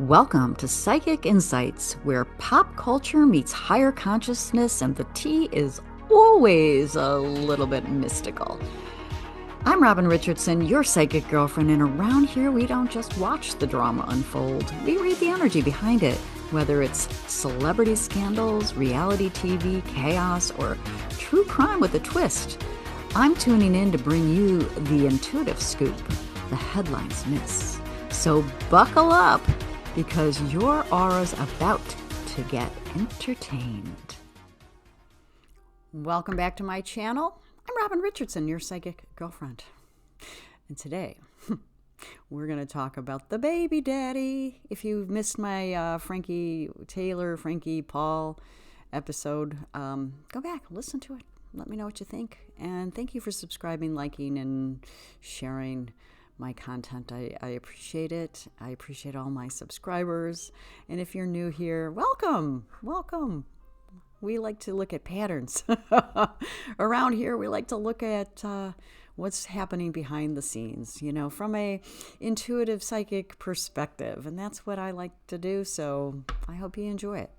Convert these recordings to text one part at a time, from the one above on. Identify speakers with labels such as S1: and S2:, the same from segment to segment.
S1: Welcome to Psychic Insights, where pop culture meets higher consciousness and the tea is always a little bit mystical. I'm Robin Richardson, your psychic girlfriend, and around here we don't just watch the drama unfold. We read the energy behind it, whether it's celebrity scandals, reality TV, chaos, or true crime with a twist. I'm tuning in to bring you the intuitive scoop the headlines miss. So buckle up, because your aura's about to get entertained. Welcome back to my channel. I'm Robin Richardson, your psychic girlfriend. And today, we're going to talk about the baby daddy. If you've missed my Taylor Frankie Paul episode, go back, listen to it. Let me know what you think. And thank you for subscribing, liking, and sharing my content. I appreciate it. I appreciate all my subscribers. And if you're new here, welcome. We like to look at patterns. Around here, we like to look at what's happening behind the scenes, from a intuitive psychic perspective. And that's what I like to do. So I hope you enjoy it.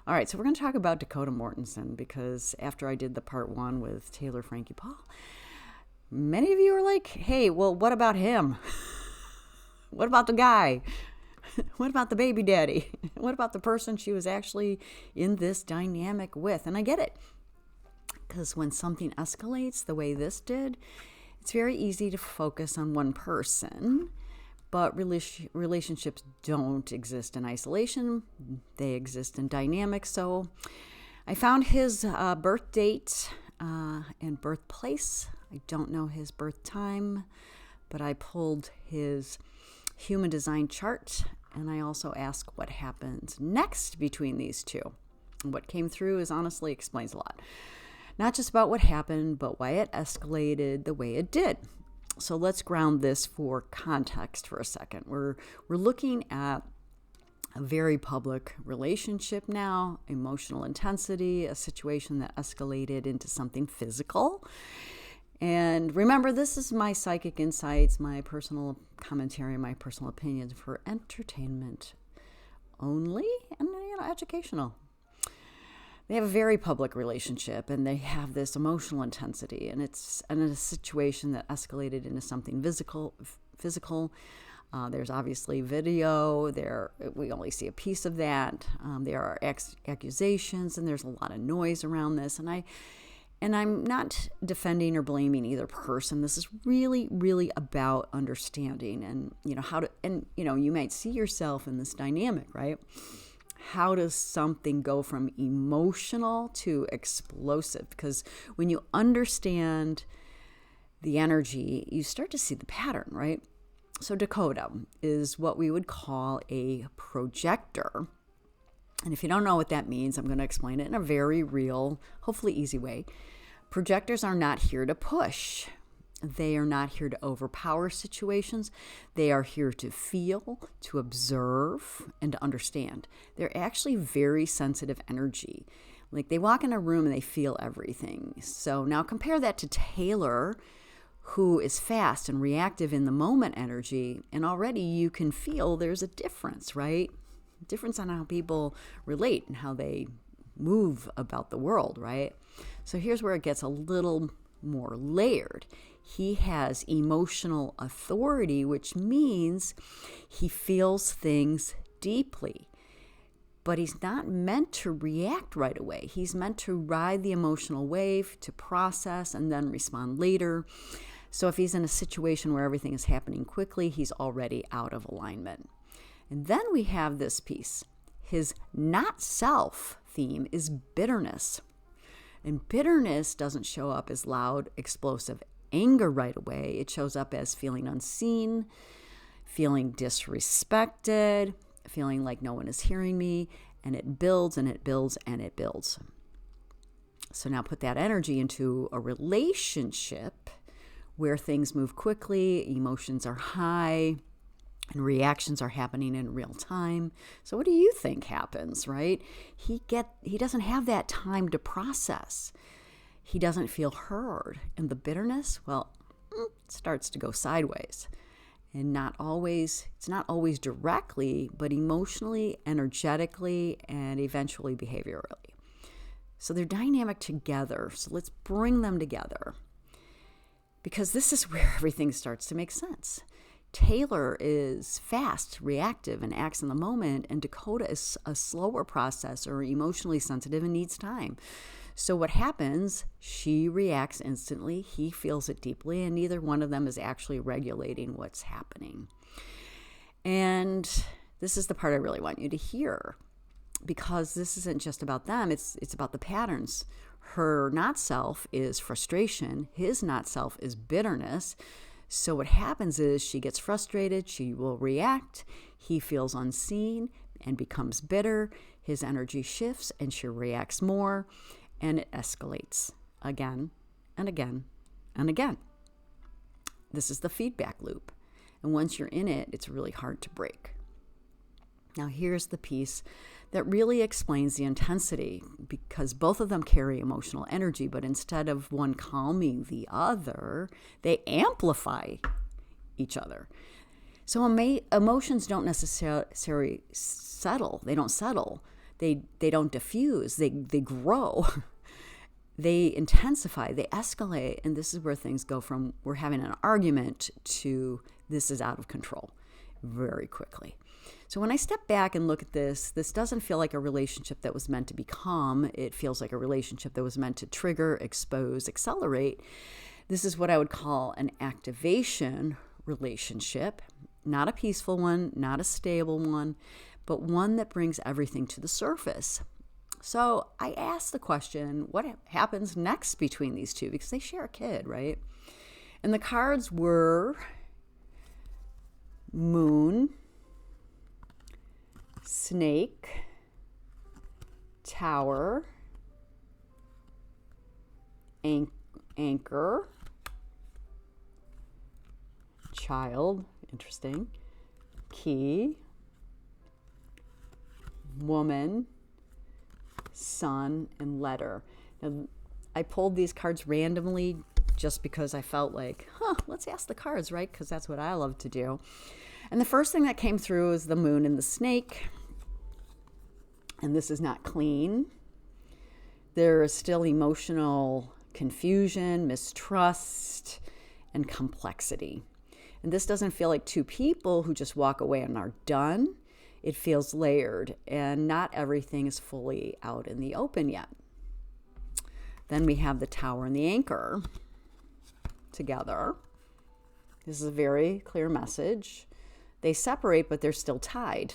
S1: All right, so we're going to talk about Dakota Mortensen, because after I did the part 1 with Taylor Frankie Paul, many of you are like, hey, well, what about him? What about the guy? What about the baby daddy? What about the person she was actually in this dynamic with? And I get it, because when something escalates the way this did, it's very easy to focus on one person. But relationships don't exist in isolation. They exist in dynamics. So I found his birth date and birthplace. I don't know his birth time, but I pulled his Human Design chart, and I also asked what happens next between these two. And what came through is honestly explains a lot. Not just about what happened, but why it escalated the way it did. So let's ground this for context for a second. We're looking at a very public relationship now, emotional intensity, a situation that escalated into something physical. And remember, this is my psychic insights, my personal commentary, my personal opinions for entertainment only and educational. They have a very public relationship, and they have this emotional intensity, and it's in a situation that escalated into something physical. There's obviously video. We only see a piece of that. There are accusations, and there's a lot of noise around this. And I'm not defending or blaming either person. This is really, really about understanding and how to. And you might see yourself in this dynamic, right? How does something go from emotional to explosive? Because when you understand the energy, you start to see the pattern, right? So Dakota is what we would call a projector. And if you don't know what that means, I'm going to explain it in a very real, hopefully easy way. Projectors are not here to push. They are not here to overpower situations. They are here to feel, to observe, and to understand. They're actually very sensitive energy. Like, they walk in a room and they feel everything. So now compare that to Taylor, who is fast and reactive in the moment energy, and already you can feel there's a difference, right? Difference on how people relate and how they move about the world, right? So here's where it gets a little more layered. He has emotional authority, which means he feels things deeply. But he's not meant to react right away. He's meant to ride the emotional wave, to process, and then respond later. So if he's in a situation where everything is happening quickly, he's already out of alignment. And then we have this piece. His not self theme is bitterness. And bitterness doesn't show up as loud, explosive anger right away. It shows up as feeling unseen, feeling disrespected, feeling like no one is hearing me, and it builds and it builds and it builds. So now put that energy into a relationship where things move quickly, emotions are high, and reactions are happening in real time. So what do you think happens, right? He doesn't have that time to process. He doesn't feel heard. And the bitterness, well, it starts to go sideways. And it's not always directly, but emotionally, energetically, and eventually behaviorally. So they're dynamic together. So let's bring them together, because this is where everything starts to make sense. Taylor is fast, reactive, and acts in the moment, and Dakota is a slower processor, emotionally sensitive, and needs time. So what happens, she reacts instantly, he feels it deeply, and neither one of them is actually regulating what's happening. And this is the part I really want you to hear, because this isn't just about them, it's about the patterns. Her not self is frustration, his not self is bitterness. So what happens is she gets frustrated, she will react, he feels unseen and becomes bitter, his energy shifts and she reacts more, and it escalates again and again and again. This is the feedback loop. And once you're in it, it's really hard to break. Now here's the piece that really explains the intensity, because both of them carry emotional energy, but instead of one calming the other, they amplify each other. So emotions don't necessarily settle. They don't settle. They don't diffuse. They grow. They intensify. They escalate. And this is where things go from we're having an argument to this is out of control very quickly. So when I step back and look at this doesn't feel like a relationship that was meant to be calm. It feels like a relationship that was meant to trigger, expose, accelerate. This is what I would call an activation relationship, not a peaceful one, not a stable one, but one that brings everything to the surface. So I asked the question, what happens next between these two? Because they share a kid, right? And the cards were Moon, Snake, Tower, Anchor, Child, interesting, Key, Woman, Sun, and Letter. Now, I pulled these cards randomly just because I felt like, let's ask the cards, right? Because that's what I love to do. And the first thing that came through is the Moon and the Snake. And this is not clean. There is still emotional confusion, mistrust, and complexity. And this doesn't feel like two people who just walk away and are done. It feels layered, and not everything is fully out in the open yet. Then we have the Tower and the Anchor together. This is a very clear message. They separate, but they're still tied.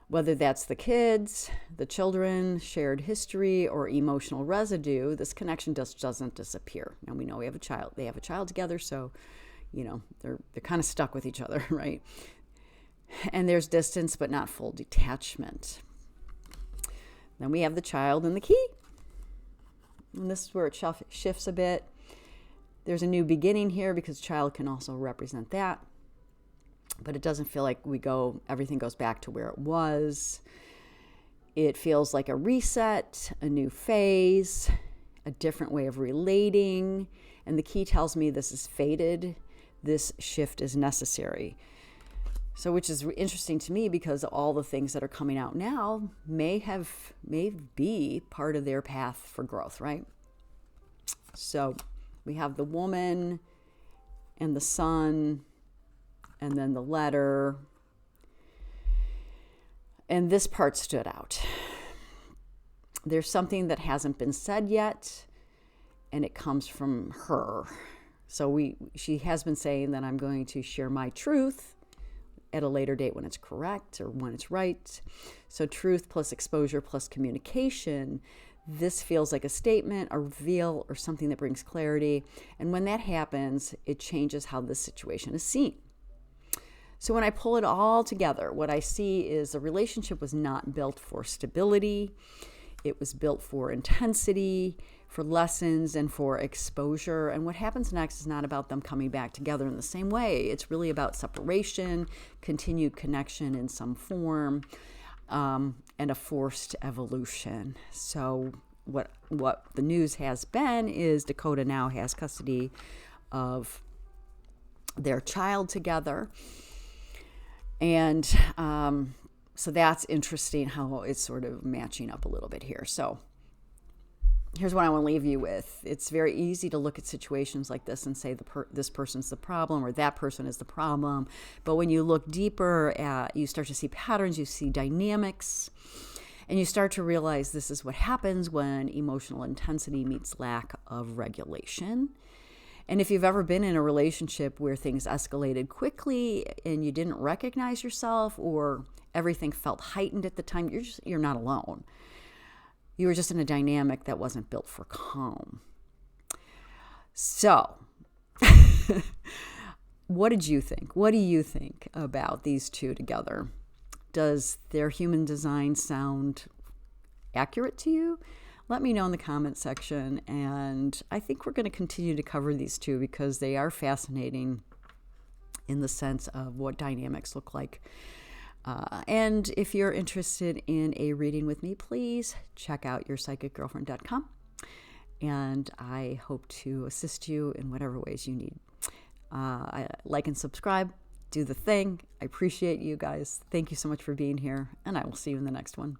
S1: Whether that's the kids, the children, shared history, or emotional residue, this connection just doesn't disappear. Now we know they have a child together, so they're kind of stuck with each other, right? And there's distance, but not full detachment. Then we have the child and the key. And this is where it shifts a bit. There's a new beginning here because child can also represent that. But it doesn't feel like everything goes back to where it was. It feels like a reset, a new phase, a different way of relating. And the key tells me this is fated. This shift is necessary. So, which is interesting to me because all the things that are coming out now may be part of their path for growth, right? So we have the woman and the sun, and then the letter. And this part stood out. There's something that hasn't been said yet, and it comes from her. So she has been saying that I'm going to share my truth at a later date when it's correct or when it's right. So truth plus exposure plus communication. This feels like a statement, a reveal, or something that brings clarity. And when that happens, it changes how this situation is seen. So when I pull it all together, what I see is the relationship was not built for stability. It was built for intensity, for lessons, and for exposure. And what happens next is not about them coming back together in the same way. It's really about separation, continued connection in some form, and a forced evolution. So what the news has been is Dakota now has custody of their child together. And so that's interesting how it's sort of matching up a little bit here. So here's what I want to leave you with. It's very easy to look at situations like this and say this person's the problem or that person is the problem. But when you look deeper, you start to see patterns, you see dynamics, and you start to realize this is what happens when emotional intensity meets lack of regulation. And if you've ever been in a relationship where things escalated quickly and you didn't recognize yourself, or everything felt heightened at the time, you're not alone. You were just in a dynamic that wasn't built for calm. So, what did you think? What do you think about these two together? Does their human design sound accurate to you? Let me know in the comment section. And I think we're going to continue to cover these two because they are fascinating in the sense of what dynamics look like. And if you're interested in a reading with me, please check out yourpsychicgirlfriend.com. And I hope to assist you in whatever ways you need. Like and subscribe. Do the thing. I appreciate you guys. Thank you so much for being here. And I will see you in the next one.